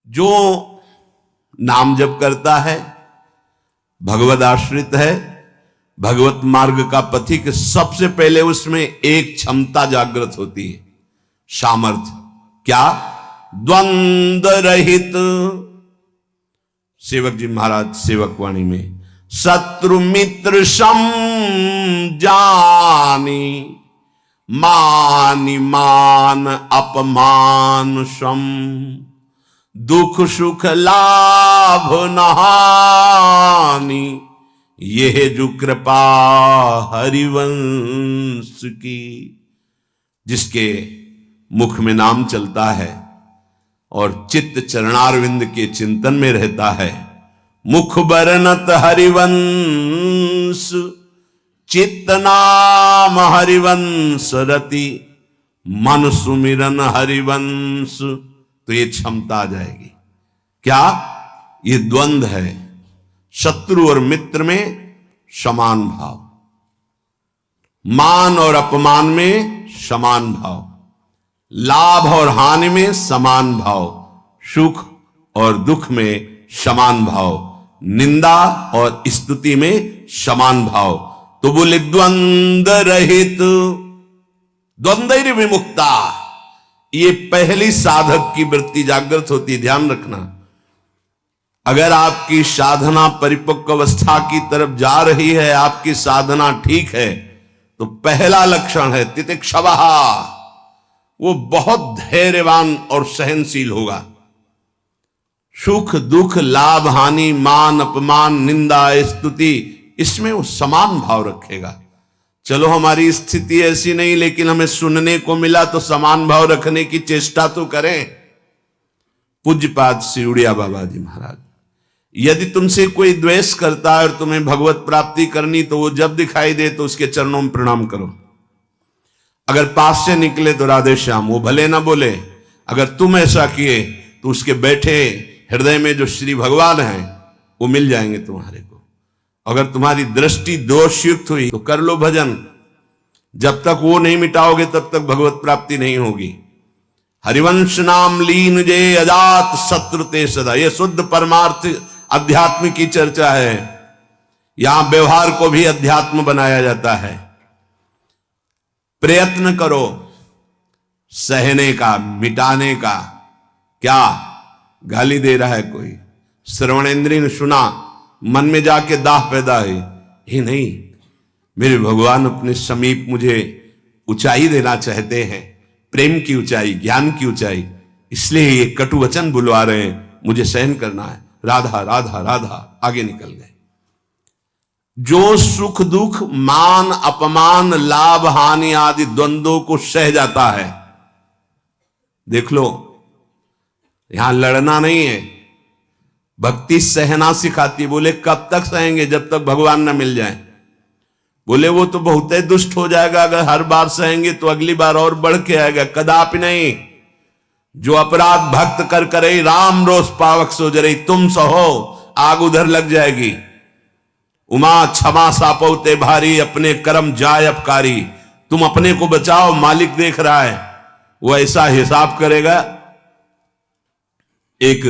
जो नाम जप करता है, भगवद आश्रित है, भगवत मार्ग का पथिक, सबसे पहले उसमें एक क्षमता जागृत होती है, सामर्थ्य। क्या? द्वंद्व रहित। सेवक जी महाराज सेवक वाणी में, शत्रु मित्र सम जानी, मानि मान अपमान सम, दुख सुख लाभ नहानी, यह जो कृपा हरिवंश की। जिसके मुख में नाम चलता है और चित्त चरणारविंद के चिंतन में रहता है, मुख बरनत हरिवंश, चित्त नाम हरिवंश रति, मन सुमिरन हरिवंश। तो ये क्षमता आ जाएगी। क्या? ये द्वंद्व है, शत्रु और मित्र में समान भाव, मान और अपमान में समान भाव, लाभ और हानि में समान भाव, सुख और दुख में समान भाव, निंदा और स्तुति में समान भाव। तो बोले द्वंद्व रहित, द्वंद्व विमुक्ता। ये पहली साधक की वृत्ति जागृत होती है, ध्यान रखना। अगर आपकी साधना परिपक्व अवस्था की तरफ जा रही है, आपकी साधना ठीक है, तो पहला लक्षण है तितिक्षवः, वो बहुत धैर्यवान और सहनशील होगा। सुख दुख लाभ हानि मान अपमान निंदा स्तुति, इसमें वो समान भाव रखेगा। चलो हमारी स्थिति ऐसी नहीं, लेकिन हमें सुनने को मिला तो समान भाव रखने की चेष्टा तो करें। पूज्यपाद श्री उड़िया बाबा जी महाराज, यदि तुमसे कोई द्वेष करता है और तुम्हें भगवत प्राप्ति करनी, तो वो जब दिखाई दे तो उसके चरणों में प्रणाम करो। अगर पास से निकले तो राधे श्याम, वो भले ना बोले। अगर तुम ऐसा किए तो उसके बैठे हृदय में जो श्री भगवान हैं वो मिल जाएंगे तुम्हारे को। अगर तुम्हारी दृष्टि दोषयुक्त हुई तो कर लो भजन। जब तक वो नहीं मिटाओगे तब तक भगवत प्राप्ति नहीं होगी। हरिवंश नाम लीन जे अजात शत्रु ते सदा, ये शुद्ध परमार्थ अध्यात्म की चर्चा है। यहां व्यवहार को भी अध्यात्म बनाया जाता है। प्रयत्न करो सहने का, मिटाने का। क्या गाली दे रहा है कोई, श्रवणेंद्रिय ने सुना, मन में जाके दाह पैदा हुई, ही नहीं, मेरे भगवान अपने समीप मुझे ऊंचाई देना चाहते हैं, प्रेम की ऊंचाई, ज्ञान की ऊंचाई, इसलिए ये कटु वचन बुलवा रहे हैं, मुझे सहन करना है। राधा राधा राधा, आगे निकल गए। जो सुख दुख मान अपमान लाभ हानि आदि द्वंद्वों को सह जाता है, देख लो, यहां लड़ना नहीं है, भक्ति सहना सिखाती। बोले कब तक सहेंगे? जब तक भगवान न मिल जाए। बोले वो तो बहुत ही दुष्ट हो जाएगा, अगर हर बार सहेंगे तो अगली बार और बढ़ के आएगा। कदापि नहीं। जो अपराध भक्त कर करे राम रोष पावक सो जरे, तुम सहो आग उधर लग जाएगी। उमा क्षमा सापौते भारी, अपने कर्म जाय अपकारी। तुम अपने को बचाओ, मालिक देख रहा है, वो ऐसा हिसाब करेगा। एक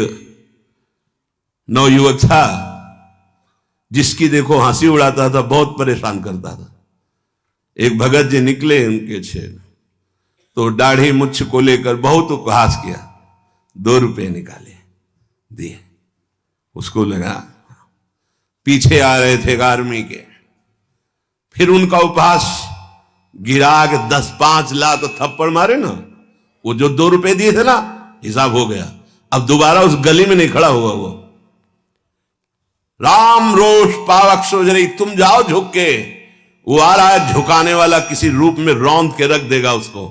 नवयुवक था जिसकी देखो हंसी उड़ाता था, बहुत परेशान करता था। एक भगत जी निकले उनके छेद, तो दाढ़ी मुच्छ को लेकर बहुत उपहास किया। 2 रुपये निकाले, दिए। उसको लगा पीछे आ रहे थे आर्मी के, फिर उनका उपहास गिरा के 10-5 लात तो थप्पड़ मारे ना। वो जो 2 रुपये दिए थे ना, हिसाब हो गया। अब दोबारा उस गली में नहीं खड़ा हुआ वो। राम रोष पावक सोजरी, तुम जाओ झुक के। वो आ रहा है झुकाने वाला, किसी रूप में रौंद के रख देगा उसको,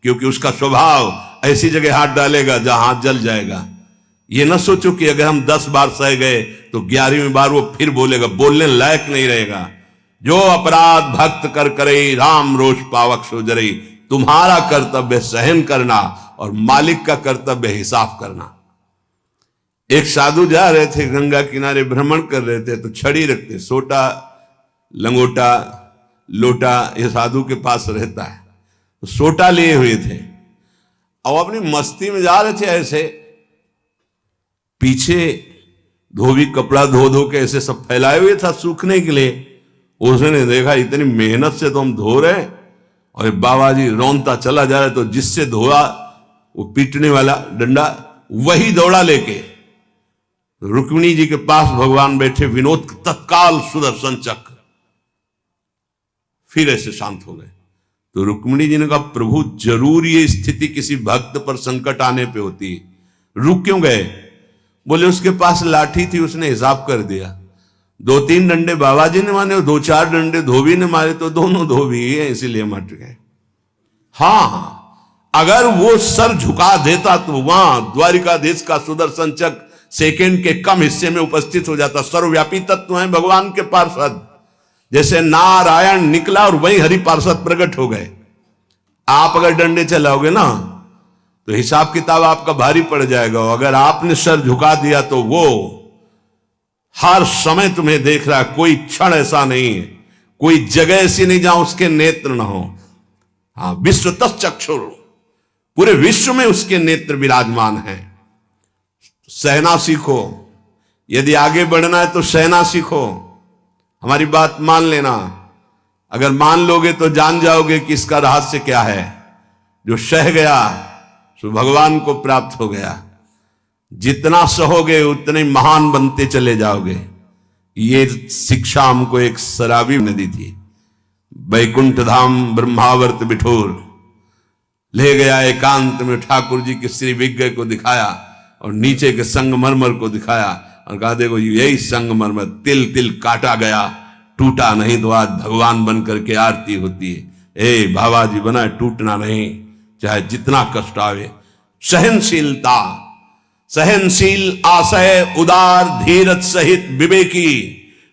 क्योंकि उसका स्वभाव ऐसी जगह हाथ डालेगा जहां हाथ जल जाएगा। ये ना सोचो कि अगर हम 10 बार सह गए तो 11वीं बार वो फिर बोलेगा, बोलने लायक नहीं रहेगा। जो अपराध भक्त कर करे राम रोष पावक सोजरी, तुम्हारा कर्तव्य सहन करना और मालिक का कर्तव्य हिसाब करना। एक साधु जा रहे थे, गंगा किनारे भ्रमण कर रहे थे, तो छड़ी रखते, सोटा लंगोटा लोटा ये साधु के पास रहता है, तो सोटा लिए हुए थे और अपनी मस्ती में जा रहे थे। ऐसे पीछे धोबी कपड़ा धो धो के ऐसे सब फैलाए हुए था सूखने के लिए। उसने देखा इतनी मेहनत से तो हम धो रहे और बाबा जी रौनता चला जा रहा है, तो जिससे धोआ वो पीटने वाला डंडा वही दौड़ा लेके रुक्मिणी जी के पास भगवान बैठे, विनोद तत्काल सुदर्शन चक्र, फिर ऐसे शांत हो गए। तो रुक्मिणी जी ने कहा प्रभु जरूर ये स्थिति किसी भक्त पर संकट आने पे होती है, रुक क्यों गए? बोले उसके पास लाठी थी, उसने हिसाब कर दिया, 2-3 डंडे बाबा जी ने मारे, 2-4 डंडे धोबी ने मारे, तो दोनों धोबी है इसीलिए मट गए। हाँ, अगर वो सर झुका देता तो वहां द्वारिकाधीश का सुदर्शन चक्र सेकंड के कम हिस्से में उपस्थित हो जाता। सर्वव्यापी तत्व है भगवान के पार्षद, जैसे नारायण निकला और वही हरि पार्षद प्रकट हो गए। आप अगर डंडे चलाओगे ना तो हिसाब किताब आपका भारी पड़ जाएगा। अगर आपने सर झुका दिया तो वो हर समय तुम्हें देख रहा है, कोई क्षण ऐसा नहीं है, कोई जगह ऐसी नहीं जहां उसके नेत्र न हो। हाँ, विश्व तच्चक्षुर, पूरे विश्व में उसके नेत्र विराजमान हैं। सहना सीखो, यदि आगे बढ़ना है तो सहना सीखो। हमारी बात मान लेना, अगर मान लोगे तो जान जाओगे कि इसका रहस्य क्या है। जो सह गया सो भगवान को प्राप्त हो गया। जितना सहोगे उतने महान बनते चले जाओगे। ये शिक्षा हमको एक शराबी ने दी थी। वैकुंठ धाम ब्रह्मावर्त बिठोर ले गया, एकांत में ठाकुर जी के श्री विग्रह को दिखाया और नीचे के संगमरमर को दिखाया और कहा देखो यही संगमरमर तिल तिल काटा गया, टूटा नहीं तो आज भगवान बन करके आरती होती है। ए बाबा जी बना टूटना नहीं, चाहे जितना कष्ट आवे। सहनशीलता, सहनशील, आशय, उदार, धीरज सहित विवेकी,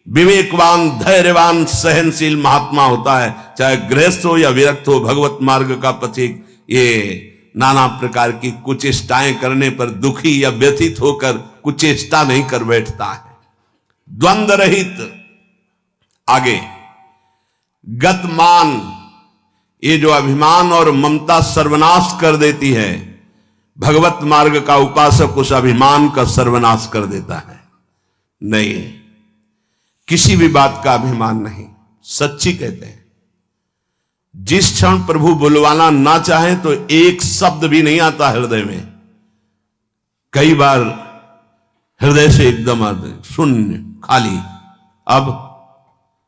विवेकवान, धैर्यवान, सहनशील महात्मा होता है। चाहे गृहस्थ हो या विरक्त हो, भगवत मार्ग का पथिक ये नाना प्रकार की कुचेष्टाएं करने पर दुखी या व्यथित होकर कुचेष्टा नहीं कर बैठता है। द्वंद्व रहित। आगे गतमान, ये जो अभिमान और ममता सर्वनाश कर देती है, भगवत मार्ग का उपासक उस अभिमान का सर्वनाश कर देता है। नहीं, किसी भी बात का अभिमान नहीं। सच्ची कहते हैं जिस क्षण प्रभु बुलवाना ना चाहे तो एक शब्द भी नहीं आता हृदय में। कई बार हृदय से एकदम शून्य, खाली। अब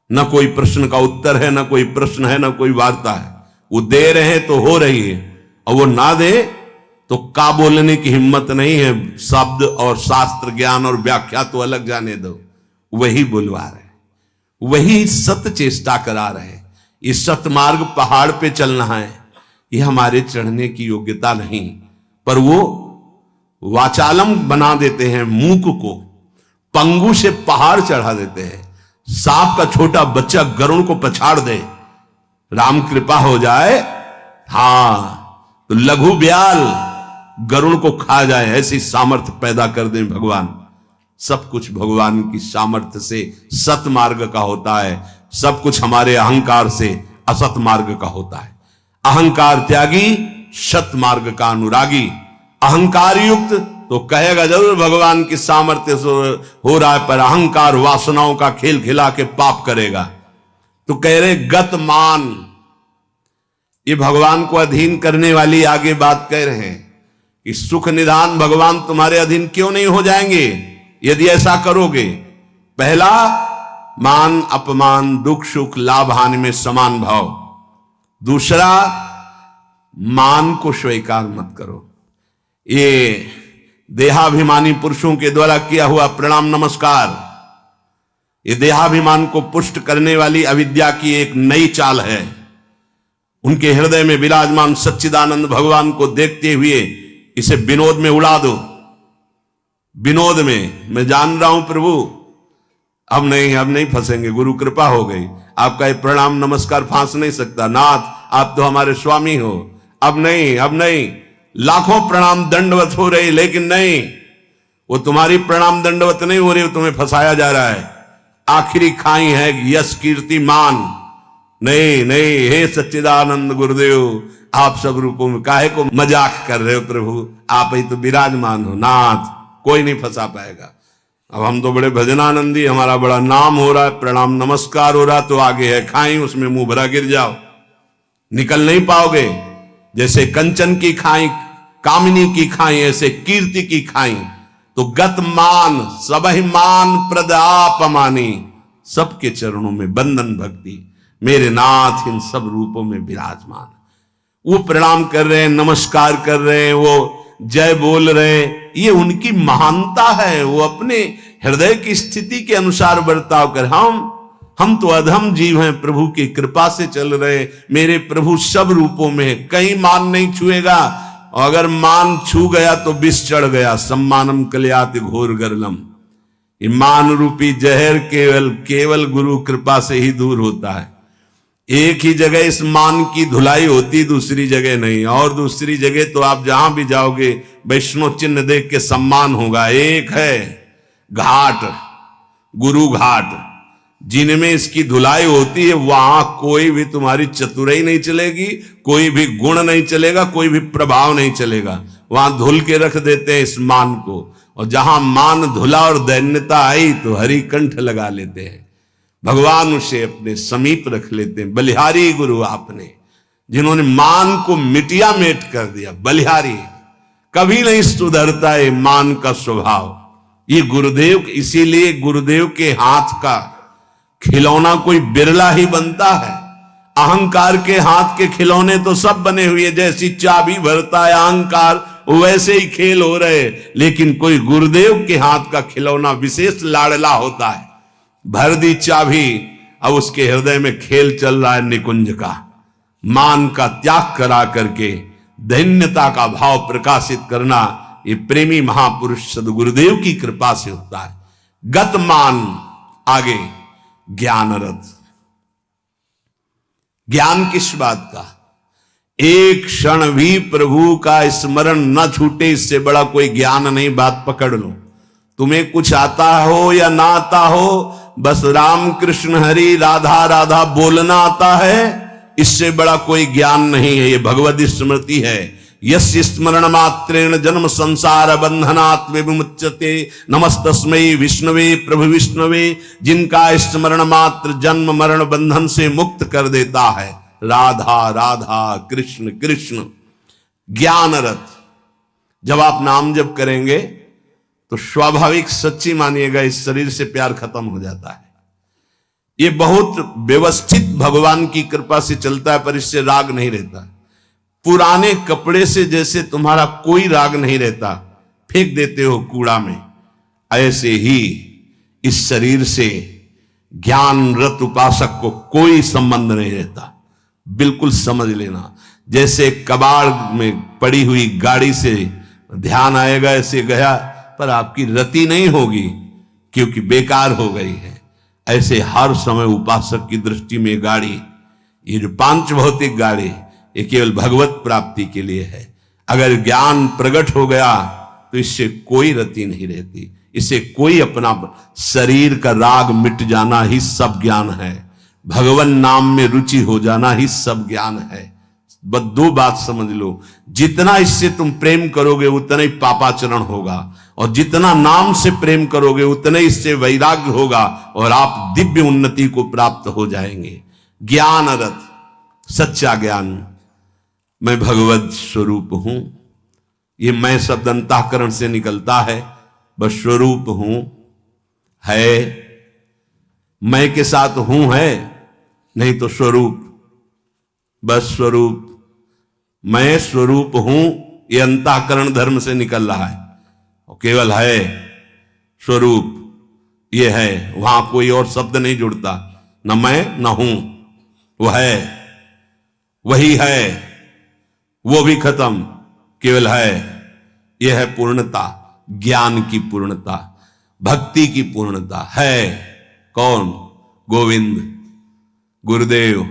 न कोई प्रश्न का उत्तर है, न कोई प्रश्न है, न कोई वार्ता है। वो दे रहे हैं तो हो रही है, और वो ना दे तो का बोलने की हिम्मत नहीं है। शब्द और शास्त्र ज्ञान और व्याख्या तो अलग जाने दो, वही बुलवा रहे, वही सत्य चेष्टा करा रहे। ये सतमार्ग पहाड़ पे चलना है, ये हमारे चढ़ने की योग्यता नहीं, पर वो वाचालम बना देते हैं। मूक को पंगु से पहाड़ चढ़ा देते हैं। सांप का छोटा बच्चा गरुड़ को पछाड़ दे, राम कृपा हो जाए, हां तो लघु ब्याल गरुड़ को खा जाए, ऐसी सामर्थ्य पैदा कर दें भगवान। सब कुछ भगवान की सामर्थ्य से सत मार्ग का होता है, सब कुछ हमारे अहंकार से असत मार्ग का होता है। अहंकार त्यागी, सत मार्ग का अनुरागी। अहंकार युक्त तो कहेगा जरूर भगवान की सामर्थ्य से हो रहा है, पर अहंकार वासनाओं का खेल खिला के पाप करेगा। तो कह रहे गतमान, ये भगवान को अधीन करने वाली आगे बात कह रहे हैं कि सुख निधान भगवान तुम्हारे अधीन क्यों नहीं हो जाएंगे यदि ऐसा करोगे। पहला, मान अपमान, दुख सुख, लाभ हानि में समान भाव। दूसरा, मान को स्वीकार मत करो। ये देहाभिमानी पुरुषों के द्वारा किया हुआ प्रणाम नमस्कार, ये देहाभिमान को पुष्ट करने वाली अविद्या की एक नई चाल है। उनके हृदय में विराजमान सच्चिदानंद भगवान को देखते हुए इसे विनोद में उड़ा दो। विनोद में, मैं जान रहा हूं प्रभु अब नहीं फंसेंगे, गुरु कृपा हो गई, आपका ये प्रणाम नमस्कार फांस नहीं सकता, नाथ आप तो हमारे स्वामी हो, अब नहीं। लाखों प्रणाम दंडवत हो रही, लेकिन नहीं, वो तुम्हारी प्रणाम दंडवत नहीं हो रही, वो तुम्हें फंसाया जा रहा है। आखिरी खाई है यश कीर्ति मान। नहीं, हे सच्चिदानंद गुरुदेव, आप सब रूपों में काहे को मजाक कर रहे हो प्रभु, आप ही तो विराजमान हो। नाथ कोई नहीं फंसा पाएगा। अब हम तो बड़े भजनानंदी, हमारा बड़ा नाम हो रहा है, प्रणाम नमस्कार हो रहा, तो आगे है खाई, उसमें मुंह भरा गिर जाओ, निकल नहीं पाओगे। जैसे कंचन की खाई, कामिनी की खाई, ऐसे कीर्ति की खाई। तो गत मान सबहि मान प्रद आप मानी, सबके चरणों में बंधन भक्ति, मेरे नाथ इन सब रूपों में विराजमान। वो प्रणाम कर रहे हैं, नमस्कार कर रहे हैं, वो जय बोल रहे हैं, ये उनकी महानता है। वो अपने हृदय की स्थिति के अनुसार बर्ताव कर, हम तो अधम जीव हैं, प्रभु की कृपा से चल रहे। मेरे प्रभु सब रूपों में है, कहीं मान नहीं छुएगा, अगर मान छू गया तो विष चढ़ गया। सम्मानम कल्याति घोर गरलम, ये मान रूपी जहर केवल गुरु कृपा से ही दूर होता है। एक ही जगह इस मान की धुलाई होती, दूसरी जगह नहीं। और दूसरी जगह तो आप जहां भी जाओगे वैष्णव चिन्ह देख के सम्मान होगा। एक है घाट, गुरु घाट, जिनमें इसकी धुलाई होती है, वहां कोई भी तुम्हारी चतुराई नहीं चलेगी, कोई भी गुण नहीं चलेगा, कोई भी प्रभाव नहीं चलेगा। वहां धुल के रख देते हैं इस मान को। और जहां मान धुला और दैन्यता आई तो हरि कंठ लगा लेते हैं, भगवान उसे अपने समीप रख लेते हैं। बलिहारी गुरु आपने, जिन्होंने मान को मिटिया मेट कर दिया। बलिहारी कभी नहीं सुधरता है मान का स्वभाव। ये गुरुदेव, इसीलिए गुरुदेव के हाथ का खिलौना कोई बिरला ही बनता है। अहंकार के हाथ के खिलौने तो सब बने हुए, जैसी चाबी भरता है अहंकार, वैसे ही खेल हो रहे। लेकिन कोई गुरुदेव के हाथ का खिलौना विशेष लाडला होता है। भर दी चाबी, अब उसके हृदय में खेल चल रहा है निकुंज का। मान का त्याग करा करके दैन्यता का भाव प्रकाशित करना, ये प्रेमी महापुरुष सदगुरुदेव की कृपा से होता है। गत मान, आगे ज्ञान रथ। ज्ञान किस बात का? एक क्षण भी प्रभु का स्मरण न छूटे, इससे बड़ा कोई ज्ञान नहीं। बात पकड़ लो, तुम्हें कुछ आता हो या ना आता हो, बस राम कृष्ण हरि राधा राधा बोलना आता है, इससे बड़ा कोई ज्ञान नहीं है। ये भगवद स्मृति है। यस्य स्मरण मात्रेण जन्म संसार बंधनात् विमुच्यते, नमस्तस्मै विष्णवे प्रभु विष्णवे, जिनका स्मरण मात्र जन्म मरण बंधन से मुक्त कर देता है। राधा राधा कृष्ण कृष्ण। ज्ञान रथ, जब आप नाम जप करेंगे तो स्वाभाविक, सच्ची मानिएगा, इस शरीर से प्यार खत्म हो जाता है। ये बहुत व्यवस्थित भगवान की कृपा से चलता है, पर इससे राग नहीं रहता। पुराने कपड़े से जैसे तुम्हारा कोई राग नहीं रहता, फेंक देते हो कूड़ा में, ऐसे ही इस शरीर से ज्ञान रत उपासक को कोई संबंध नहीं रहता। बिल्कुल समझ लेना, जैसे कबाड़ में पड़ी हुई गाड़ी से ध्यान आएगा, ऐसे गया पर आपकी रति नहीं होगी क्योंकि बेकार हो गई है। ऐसे हर समय उपासक की दृष्टि में गाड़ी, ये जो पांच भौतिक गाड़ी, ये केवल भगवत प्राप्ति के लिए है। अगर ज्ञान प्रकट हो गया तो इससे कोई रति नहीं रहती, इससे कोई अपना शरीर का राग मिट जाना ही सब ज्ञान है। भगवान नाम में रुचि हो जाना ही सब ज्ञान है। बस दो बात समझ लो, जितना इससे तुम प्रेम करोगे उतना ही पापाचरण होगा, और जितना नाम से प्रेम करोगे उतना ही इससे वैराग्य होगा, और आप दिव्य उन्नति को प्राप्त हो जाएंगे। ज्ञान रथ, सच्चा ज्ञान, मैं भगवत स्वरूप हूं। ये मैं शब्द अंतःकरण से निकलता है, बस स्वरूप हूं है, मैं के साथ हूं है, नहीं तो स्वरूप, बस स्वरूप। मैं स्वरूप हूं, ये अंतःकरण धर्म से निकल रहा है, और केवल है स्वरूप, ये है, वहां कोई और शब्द नहीं जुड़ता, न मैं न हूं, वो है, वही है, वो भी खत्म, केवल है। यह है पूर्णता, ज्ञान की पूर्णता, भक्ति की पूर्णता है। कौन? गोविंद, गुरुदेव,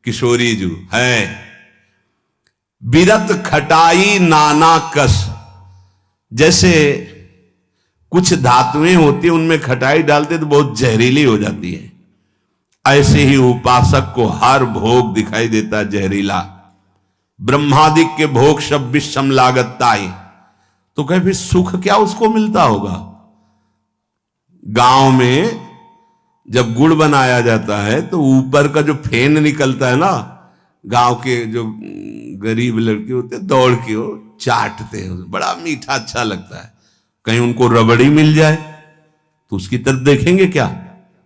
किशोरी जी है। बिरत खटाई नाना कस, जैसे कुछ धातुएं होती हैं उनमें खटाई डालते तो बहुत जहरीली हो जाती है, ऐसे ही उपासक को हर भोग दिखाई देता जहरीला। ब्रह्मादिक के भोग सब विषम लागताई, तो कहे फिर सुख क्या उसको मिलता होगा? गांव में जब गुड़ बनाया जाता है तो ऊपर का जो फेन निकलता है ना, गांव के जो गरीब लड़के होते हैं दौड़ के वो चाटते हैं, बड़ा मीठा अच्छा लगता है। कहीं उनको रबड़ी मिल जाए तो उसकी तरफ देखेंगे क्या?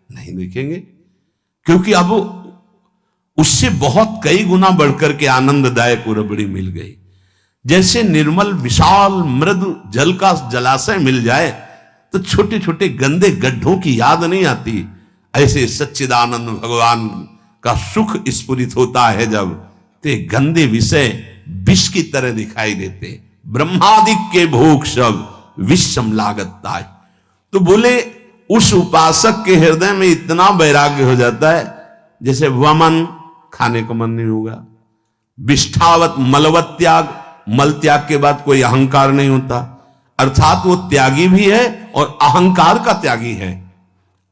नहीं देखेंगे, क्योंकि अब उससे बहुत कई गुना बढ़कर के आनंददायक वो रबड़ी मिल गई। जैसे निर्मल विशाल मृदु जल का जलाशय मिल जाए तो छोटे छोटे गंदे गड्ढों की याद नहीं आती, ऐसे सच्चिदानंद भगवान का सुख स्फुरित होता है जब, ते गंदे विषय विष की तरह दिखाई देते। ब्रह्मादिक के भोग सब विषम लागत आए। तो बोले उस उपासक के हृदय में इतना वैराग्य हो जाता है जैसे वमन, खाने का मन नहीं होगा, विष्ठावत मलवत त्याग, मल त्याग के बाद कोई अहंकार नहीं होता, अर्थात वो त्यागी भी है और अहंकार का त्यागी है।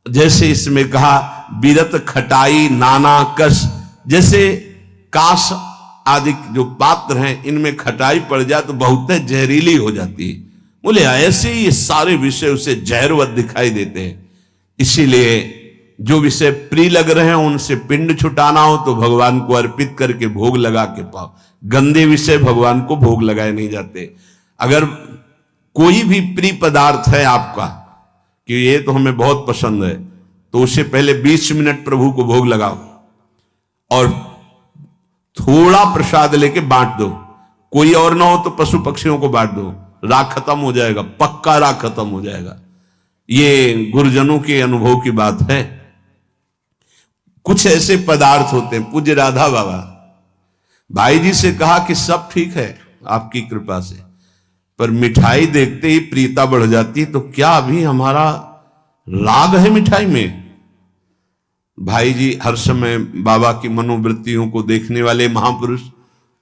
जैसे इसमें कहा बीरत खटाई नाना कस, जैसे काश आदि जो पात्र हैं इनमें खटाई पड़ जाए तो बहुत जहरीली हो जाती है। बोले ऐसे ही ये सारे विषय उसे जहरवत दिखाई देते हैं। इसीलिए जो विषय प्रिय लग रहे हैं उनसे पिंड छुटाना हो तो भगवान को अर्पित करके भोग लगा के पाओ। गंदे विषय भगवान को भोग लगाए नहीं जाते। अगर कोई भी प्रिय पदार्थ है आपका कि ये तो हमें बहुत पसंद है, तो उससे पहले 20 मिनट प्रभु को भोग लगाओ और थोड़ा प्रसाद लेके बांट दो। कोई और ना हो तो पशु पक्षियों को बांट दो, राग खत्म हो जाएगा, पक्का राग खत्म हो जाएगा। ये गुरुजनों के अनुभव की बात है। कुछ ऐसे पदार्थ होते हैं, पूज्य राधा बाबा भाई जी से कहा कि सब ठीक है आपकी कृपा से, पर मिठाई देखते ही प्रीता बढ़ जाती है, तो क्या अभी हमारा राग है मिठाई में? भाई जी हर समय बाबा की मनोवृत्तियों को देखने वाले महापुरुष,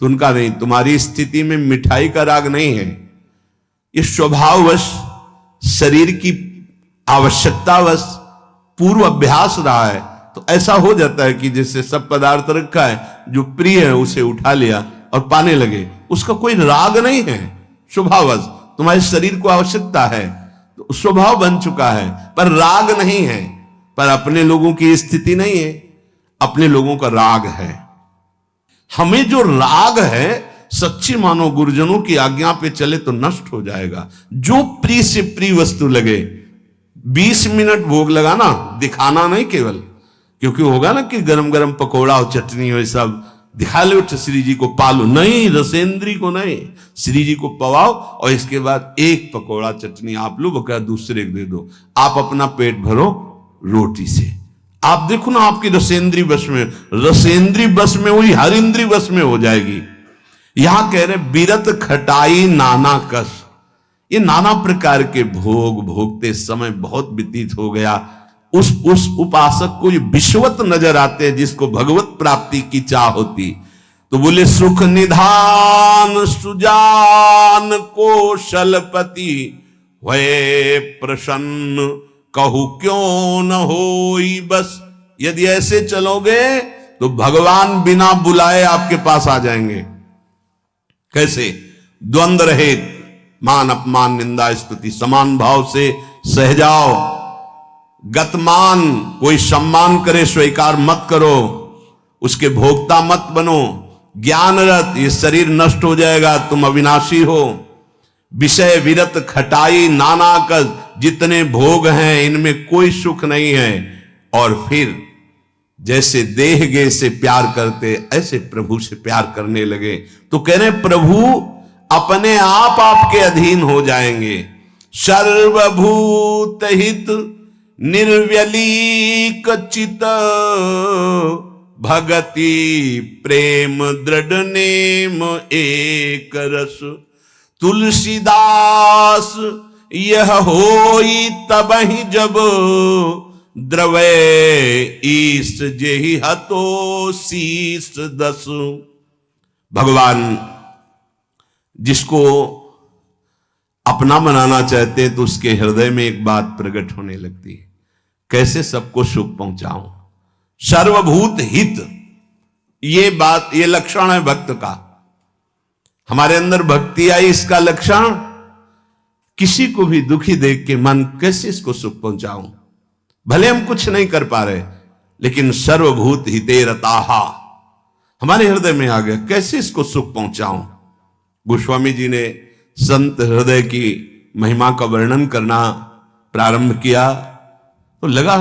तो उनका नहीं, तुम्हारी स्थिति में मिठाई का राग नहीं है, ये स्वभाववश शरीर की आवश्यकतावश पूर्व अभ्यास रहा है। तो ऐसा हो जाता है कि जैसे सब पदार्थ रखा है, जो प्रिय है उसे उठा लिया और पाने लगे, उसका कोई राग नहीं है, स्वभाववश तुम्हारे शरीर को आवश्यकता है तो स्वभाव बन चुका है, पर राग नहीं है। पर अपने लोगों की स्थिति नहीं है, अपने लोगों का राग है। हमें जो राग है सच्ची मानो गुरुजनों की आज्ञा पे चले तो नष्ट हो जाएगा। जो प्रिय से प्रिय वस्तु लगे, 20 मिनट भोग लगाना, दिखाना नहीं केवल, क्योंकि होगा ना कि गरम गरम पकौड़ा और चटनी हो सब दिखा लो, श्री जी को पालो, नहीं, रसेंद्री को नहीं, श्री जी को पवाओ और इसके बाद एक पकौड़ा चटनी आप लो, बका दूसरे को दे दो, आप अपना पेट भरो रोटी से। आप देखो ना आपकी रसेंद्री बस में, रसेंद्री बस में हुई हर इंद्री बस में हो जाएगी। यहां कह रहे बीरत खटाई नाना कस, ये नाना प्रकार के भोग भोगते समय बहुत व्यतीत हो गया। उस उपासक को ये विश्वत नजर आते हैं जिसको भगवत प्राप्ति की चाह होती। तो बोले सुख निधान सुजान कौशलपति वे प्रसन्न कहू क्यों न होई बस। यदि ऐसे चलोगे तो भगवान बिना बुलाए आपके पास आ जाएंगे। कैसे? द्वंद्व रहित, मान अपमान निंदा स्तुति समान भाव से सह जाओ। गतमान, कोई सम्मान करे स्वीकार मत करो, उसके भोक्ता मत बनो। ज्ञानरत, ये शरीर नष्ट हो जाएगा, तुम अविनाशी हो। विषय विरत खटाई नाना कस, जितने भोग हैं इनमें कोई सुख नहीं है। और फिर जैसे देह गे से प्यार करते ऐसे प्रभु से प्यार करने लगे। तो कह रहे प्रभु अपने आप आपके अधीन हो जाएंगे। सर्वभूत हित निर्व्यलीक चित भगति प्रेम दृढ़ नेम एक रस। तुलसीदास यह होई तबहि जब द्रवे ईस जेहि हतो शीस दस। भगवान जिसको अपना बनाना चाहते हैं तो उसके हृदय में एक बात प्रकट होने लगती है, कैसे सबको सुख पहुंचाऊं। सर्वभूत हित, ये बात, ये लक्षण है भक्त का। हमारे अंदर भक्ति आई, इसका लक्षण किसी को भी दुखी देख के मन कैसे इसको सुख पहुंचाऊं, भले हम कुछ नहीं कर पा रहे, लेकिन सर्वभूत हिते रताहा हमारे हृदय में आ गया, कैसे इसको सुख पहुंचाऊं। गोस्वामी जी ने संत हृदय की महिमा का वर्णन करना प्रारंभ किया तो लगा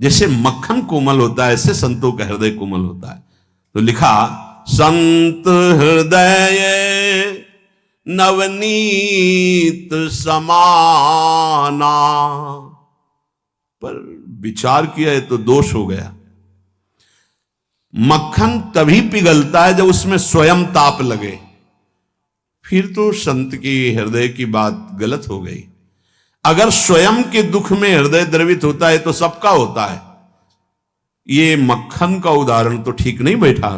जैसे मक्खन कोमल होता है, ऐसे संतों का हृदय कोमल होता है। तो लिखा, संत हृदय नवनीत समाना, पर विचार किया है तो दोष हो गया। मक्खन तभी पिघलता है जब उसमें स्वयं ताप लगे, फिर तो संत की हृदय की बात गलत हो गई। अगर स्वयं के दुख में हृदय द्रवित होता है तो सबका होता है। ये मक्खन का उदाहरण तो ठीक नहीं बैठा।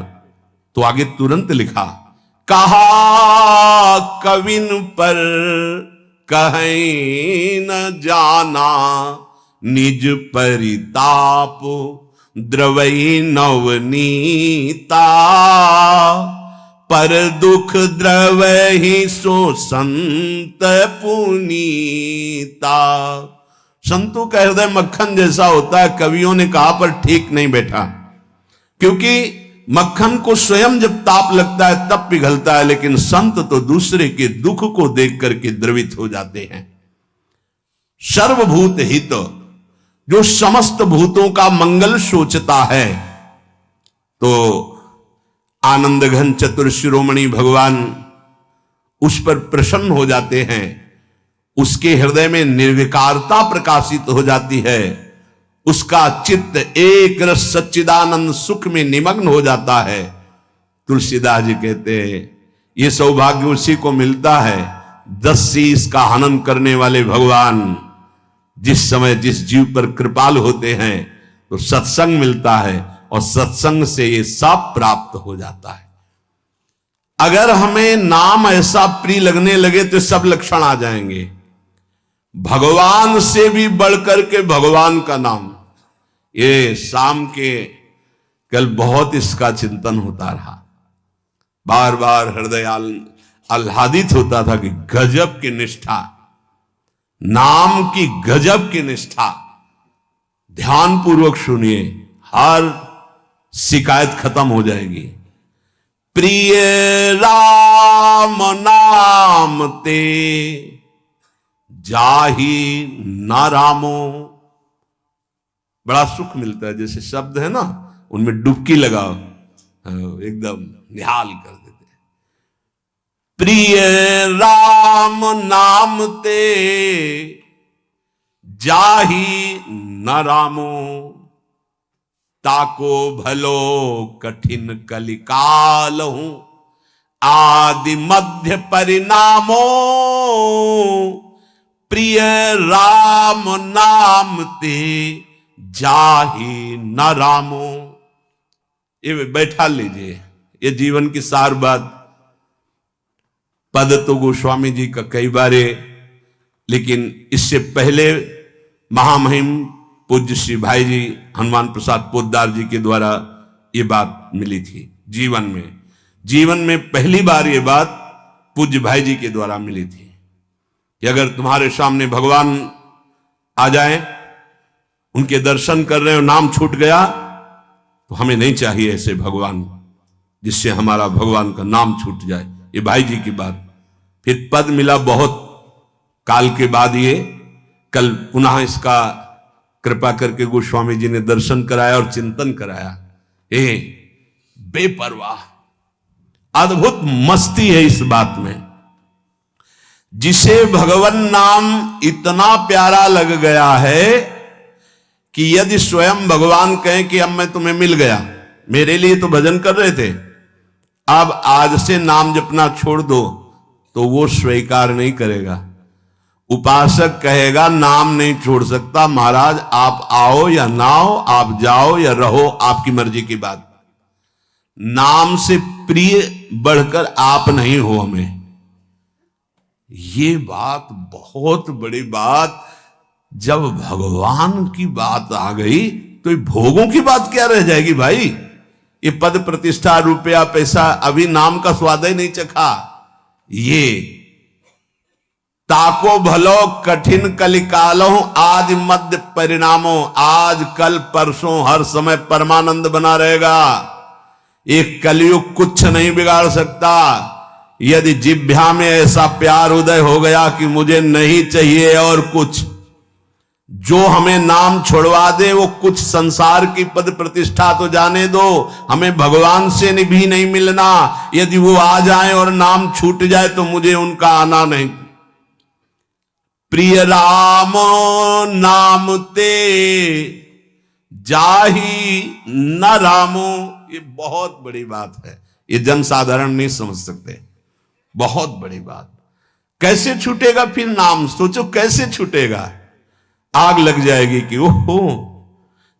तो आगे तुरंत लिखा, कहा कविन पर कहीं न जाना, निज परिताप द्रवई नवनीता, पर दुख द्रवहि सो संत पुनीता। संतों का हृदय मक्खन जैसा होता है, कवियों ने कहा, पर ठीक नहीं बैठा, क्योंकि मक्खन को स्वयं जब ताप लगता है तब पिघलता है, लेकिन संत तो दूसरे के दुख को देख करके द्रवित हो जाते हैं। सर्वभूत हित, जो समस्त भूतों का मंगल सोचता है, तो आनंद घन चतुर शिरोमणि भगवान उस पर प्रसन्न हो जाते हैं। उसके हृदय में निर्विकारता प्रकाशित हो जाती है, उसका चित्त एक रस सच्चिदानंद सुख में निमग्न हो जाता है। तुलसीदास जी कहते हैं, ये सौभाग्य उसी को मिलता है 10 शीश का हनन करने वाले भगवान जिस समय जिस जीव पर कृपाल होते हैं तो सत्संग मिलता है, और सत्संग से ये सब प्राप्त हो जाता है। अगर हमें नाम ऐसा प्रिय लगने लगे तो सब लक्षण आ जाएंगे। भगवान से भी बढ़कर के भगवान का नाम, ये शाम के कल बहुत इसका चिंतन होता रहा, बार बार हृदय आह्लादित होता था कि गजब की निष्ठा, नाम की गजब की निष्ठा। ध्यान पूर्वक सुनिए, हर शिकायत खत्म हो जाएगी। प्रिय राम नाम ते जाही न रामो, बड़ा सुख मिलता है। जैसे शब्द है ना, उनमें डुबकी लगाओ, एकदम निहाल कर देते। प्रिय राम नाम ते जाही न रामो, ताको भलो कठिन कलिकाल हूं, आदि मध्य परिणामो, प्रिय राम नाम ते जाही न रामो। ये बैठा लीजिए, ये जीवन की सार बात। पद तो गोस्वामी जी का कई बारे, लेकिन इससे पहले महामहिम पूज्य श्री भाई जी हनुमान प्रसाद पोद्दार जी के द्वारा ये बात मिली थी। जीवन में पहली बार ये बात पूज्य भाई जी के द्वारा मिली थी कि अगर तुम्हारे सामने भगवान आ जाए, उनके दर्शन कर रहे हो, नाम छूट गया, तो हमें नहीं चाहिए ऐसे भगवान जिससे हमारा भगवान का नाम छूट जाए। ये भाई जी की बात। फिर पद मिला बहुत काल के बाद, ये कल पुनः इसका कृपा करके गोस्वामी जी ने दर्शन कराया और चिंतन कराया। बेपरवाह, अद्भुत मस्ती है इस बात में। जिसे भगवान नाम इतना प्यारा लग गया है कि यदि स्वयं भगवान कहें कि अब मैं तुम्हें मिल गया, मेरे लिए तो भजन कर रहे थे, अब आज से नाम जपना छोड़ दो, तो वो स्वीकार नहीं करेगा। उपासक कहेगा नाम नहीं छोड़ सकता, महाराज आप आओ या ना आओ, आप जाओ या रहो, आपकी मर्जी की बात। नाम से प्रिय बढ़कर आप नहीं हो हमें। ये बात बहुत बड़ी बात। जब भगवान की बात आ गई तो भोगों की बात क्या रह जाएगी भाई। ये पद प्रतिष्ठा रुपया पैसा, अभी नाम का स्वाद ही नहीं चखा। ये ताको भलो कठिन कलिकालो आदि मध्य परिणामों। आज कल परसों हर समय परमानंद बना रहेगा। एक कलयुग कुछ नहीं बिगाड़ सकता। यदि जिह्वा में ऐसा प्यार उदय हो गया कि मुझे नहीं चाहिए और कुछ, जो हमें नाम छोड़वा दे वो कुछ संसार की पद प्रतिष्ठा तो जाने दो, हमें भगवान से भी नहीं मिलना। यदि वो आ जाए और नाम छूट जाए तो मुझे उनका आना नहीं। प्रिय राम नाम ते जाही न रामो। ये बहुत बड़ी बात है, ये जनसाधारण नहीं समझ सकते। बहुत बड़ी बात। कैसे छूटेगा फिर नाम? सोचो कैसे छूटेगा। आग लग जाएगी कि ओहो,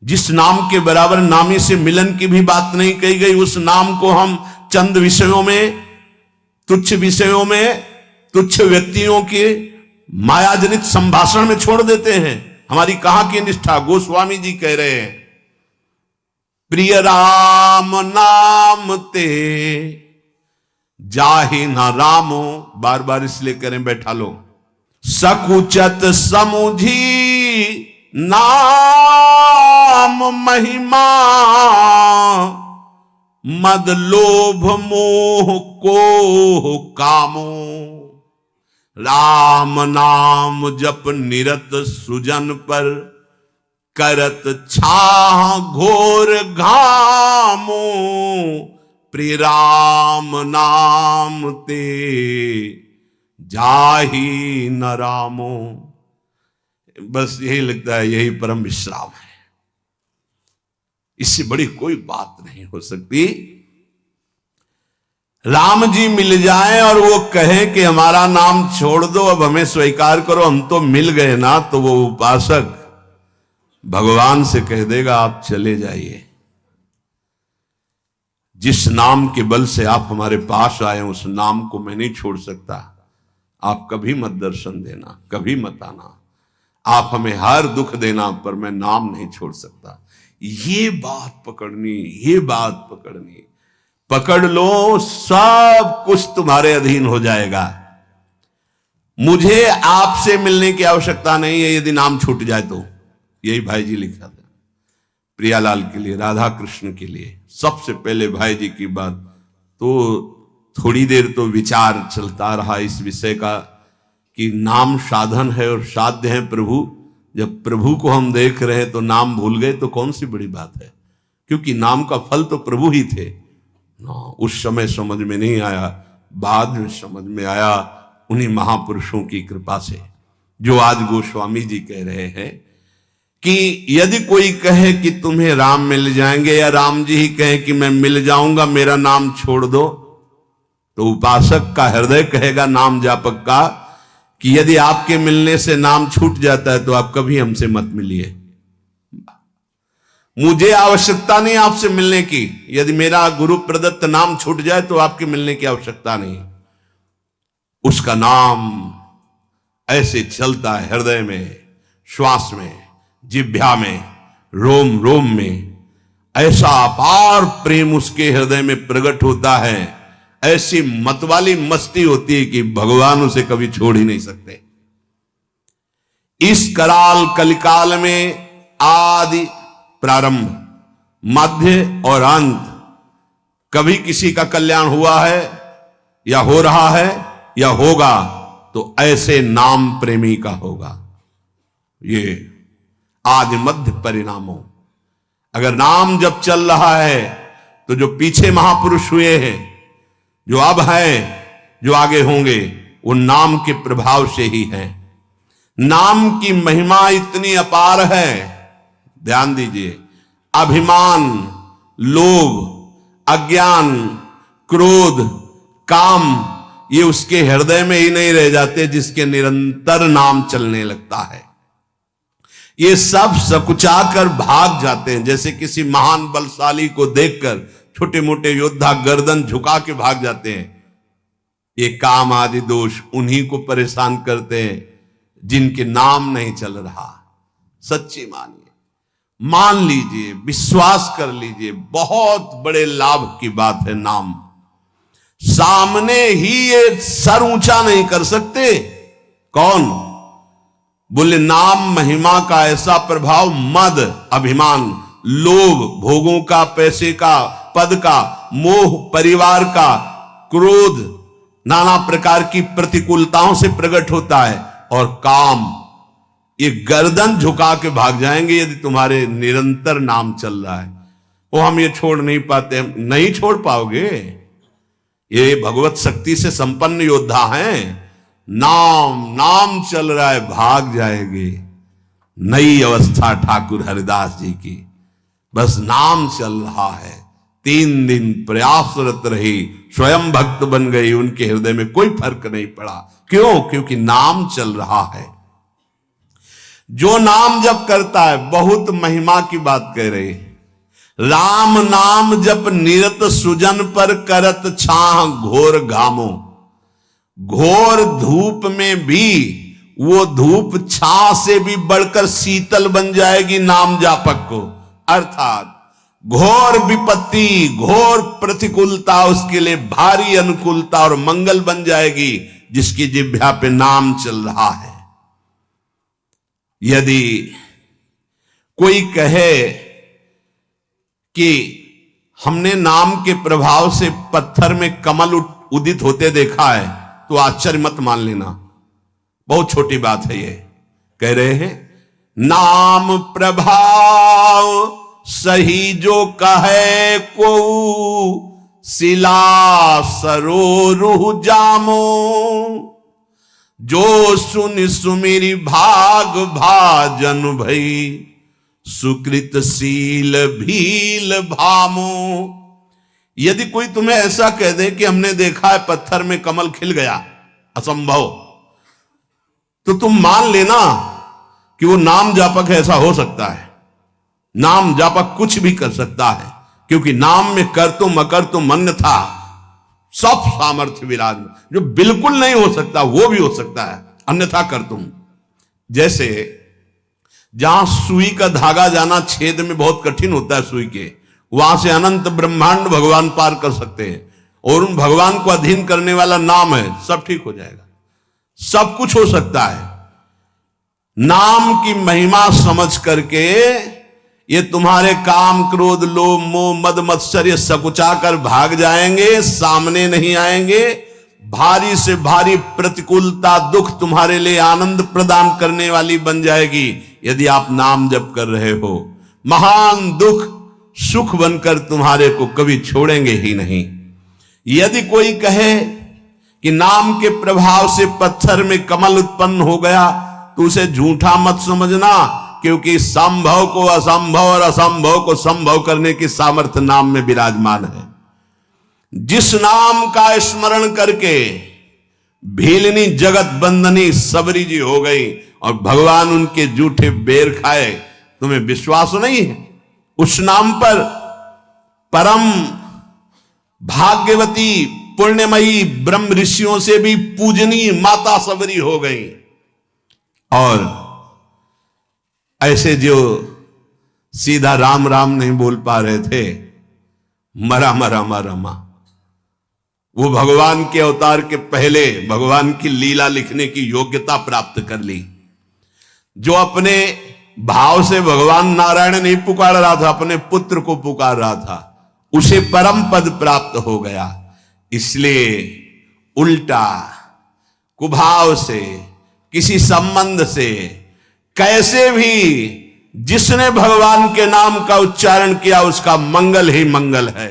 जिस नाम के बराबर नामी से मिलन की भी बात नहीं कही गई, उस नाम को हम चंद विषयों में, तुच्छ विषयों में, तुच्छ व्यक्तियों के मायाजनित संभाषण में छोड़ देते हैं। हमारी कहां की निष्ठा? गोस्वामी जी कह रहे हैं, प्रिय राम नाम ते जाहि न रामो। बार बार इसलिए करें, बैठा लो। सकुचत समुझी नाम महिमा, मद लोभ मोह को कामो। राम नाम जप निरत सुजन पर, करत छाह घोर घामो। प्रिय राम नाम ते जाही न रामो। बस यही लगता है, यही परम विश्राम है। इससे बड़ी कोई बात नहीं हो सकती। राम जी मिल जाए और वो कहें कि हमारा नाम छोड़ दो, अब हमें स्वीकार करो, हम तो मिल गए ना, तो वो उपासक भगवान से कह देगा आप चले जाइए। जिस नाम के बल से आप हमारे पास आए उस नाम को मैं नहीं छोड़ सकता। आप कभी मत दर्शन देना, कभी मत आना, आप हमें हर दुख देना, पर मैं नाम नहीं छोड़ सकता। ये बात पकड़नी, ये बात पकड़नी। पकड़ लो, सब कुछ तुम्हारे अधीन हो जाएगा। मुझे आपसे मिलने की आवश्यकता नहीं है यदि नाम छूट जाए तो। यही भाई जी लिखा था प्रियालाल के लिए, राधा कृष्ण के लिए। सबसे पहले भाई जी की बात तो थोड़ी देर तो विचार चलता रहा इस विषय का कि नाम साधन है और साध्य है प्रभु। जब प्रभु को हम देख रहे हैं तो नाम भूल गए तो कौन सी बड़ी बात है, क्योंकि नाम का फल तो प्रभु ही थे ना। उस समय समझ में नहीं आया, बाद में समझ में आया उन्हीं महापुरुषों की कृपा से, जो आज गोस्वामी जी कह रहे हैं कि यदि कोई कहे कि तुम्हें राम मिल जाएंगे, या राम जी ही कहे कि मैं मिल जाऊंगा, मेरा नाम छोड़ दो, तो उपासक का हृदय कहेगा नाम जापक का कि यदि आपके मिलने से नाम छूट जाता है तो आप कभी हमसे मत मिलिए। मुझे आवश्यकता नहीं आपसे मिलने की। यदि मेरा गुरु प्रदत्त नाम छूट जाए तो आपके मिलने की आवश्यकता नहीं। उसका नाम ऐसे चलता है हृदय में, श्वास में, जिह्वा में, रोम रोम में। ऐसा अपार प्रेम उसके हृदय में प्रकट होता है, ऐसी मतवाली मस्ती होती है कि भगवान उसे कभी छोड़ ही नहीं सकते। इस कराल कलिकाल में आदि प्रारंभ, मध्य और अंत, कभी किसी का कल्याण हुआ है या हो रहा है या होगा तो ऐसे नाम प्रेमी का होगा। ये आदि मध्य परिणामों। अगर नाम जब चल रहा है तो जो पीछे महापुरुष हुए हैं, जो अब हैं, जो आगे होंगे, वो नाम के प्रभाव से ही हैं। नाम की महिमा इतनी अपार है, ध्यान दीजिए। अभिमान, लोभ, अज्ञान, क्रोध, काम, ये उसके हृदय में ही नहीं रह जाते जिसके निरंतर नाम चलने लगता है। ये सब सकुचा कर भाग जाते हैं। जैसे किसी महान बलशाली को देखकर छोटे मोटे योद्धा गर्दन झुका के भाग जाते हैं। ये काम आदि दोष उन्हीं को परेशान करते हैं जिनके नाम नहीं चल रहा। सच्ची मानिए, मान लीजिए, विश्वास कर लीजिए, बहुत बड़े लाभ की बात है नाम। सामने ही ये सर ऊंचा नहीं कर सकते, कौन? बोले नाम महिमा का ऐसा प्रभाव, मद अभिमान, लोभ भोगों का, पैसे का, पद का, मोह परिवार का, क्रोध नाना प्रकार की प्रतिकूलताओं से प्रकट होता है, और काम, ये गर्दन झुका के भाग जाएंगे यदि तुम्हारे निरंतर नाम चल रहा है। वो हम ये छोड़ नहीं पाते, हम नहीं छोड़ पाओगे। ये भगवत शक्ति से संपन्न योद्धा हैं। नाम नाम चल रहा है, भाग जाएंगे। नई अवस्था ठाकुर हरिदास जी की, बस नाम चल रहा है। 3 दिन प्रयासरत रही, स्वयं भक्त बन गई, उनके हृदय में कोई फर्क नहीं पड़ा। क्यों? क्योंकि नाम चल रहा है। जो नाम जप करता है, बहुत महिमा की बात कह रहे हैं। राम नाम जप निरत सुजन पर करत छाह घोर घामो। घोर धूप में भी वो धूप छाह से भी बढ़कर शीतल बन जाएगी नाम जापक को। अर्थात घोर विपत्ति, घोर प्रतिकूलता उसके लिए भारी अनुकूलता और मंगल बन जाएगी, जिसकी जिह्वा पे नाम चल रहा है। यदि कोई कहे कि हमने नाम के प्रभाव से पत्थर में कमल उदित होते देखा है, तो आश्चर्य मत मान लेना, बहुत छोटी बात है ये। कह रहे हैं नाम प्रभाव सही जो कहे को, शिला सरो रूह जामो। जो सुन सुमिरी भाग भाजन भई, सुकृत शील भील भामो। यदि कोई तुम्हें ऐसा कह दे कि हमने देखा है पत्थर में कमल खिल गया, असंभव, तो तुम मान लेना कि वो नाम जापक ऐसा हो सकता है। नाम जापक कुछ भी कर सकता है, क्योंकि नाम में कर तुम अकर तुम अन्यथा सब सामर्थ्य विराज। जो बिल्कुल नहीं हो सकता वो भी हो सकता है, अन्यथा कर तुम। जैसे जहां सुई का धागा जाना छेद में बहुत कठिन होता है सुई के, वहां से अनंत ब्रह्मांड भगवान पार कर सकते हैं, और उन भगवान को अधीन करने वाला नाम है, सब ठीक हो जाएगा। सब कुछ हो सकता है। नाम की महिमा समझ करके ये तुम्हारे काम क्रोध लोभ मोह मद मत्सर्य सकुचा कर भाग जाएंगे, सामने नहीं आएंगे। भारी से भारी प्रतिकूलता दुख तुम्हारे लिए आनंद प्रदान करने वाली बन जाएगी यदि आप नाम जप कर रहे हो। महान दुख सुख बनकर तुम्हारे को कभी छोड़ेंगे ही नहीं। यदि कोई कहे कि नाम के प्रभाव से पत्थर में कमल उत्पन्न हो गया, तो उसे झूठा मत समझना, क्योंकि संभव को असंभव और असंभव को संभव करने की सामर्थ्य नाम में विराजमान है। जिस नाम का स्मरण करके भीलनी जगत बंदनी सबरी जी हो गई और भगवान उनके जूठे बेर खाए, तुम्हें विश्वास नहीं है? उस नाम पर परम भाग्यवती पुण्यमयी ब्रह्म ऋषियों से भी पूजनीय माता सबरी हो गई। और ऐसे जो सीधा राम राम नहीं बोल पा रहे थे, मरा मरा मरा मा, वो भगवान के अवतार के पहले भगवान की लीला लिखने की योग्यता प्राप्त कर ली। जो अपने भाव से भगवान नारायण नहीं पुकार रहा था, अपने पुत्र को पुकार रहा था, उसे परम पद प्राप्त हो गया। इसलिए उल्टा कुभाव से, किसी संबंध से, कैसे भी जिसने भगवान के नाम का उच्चारण किया उसका मंगल ही मंगल है।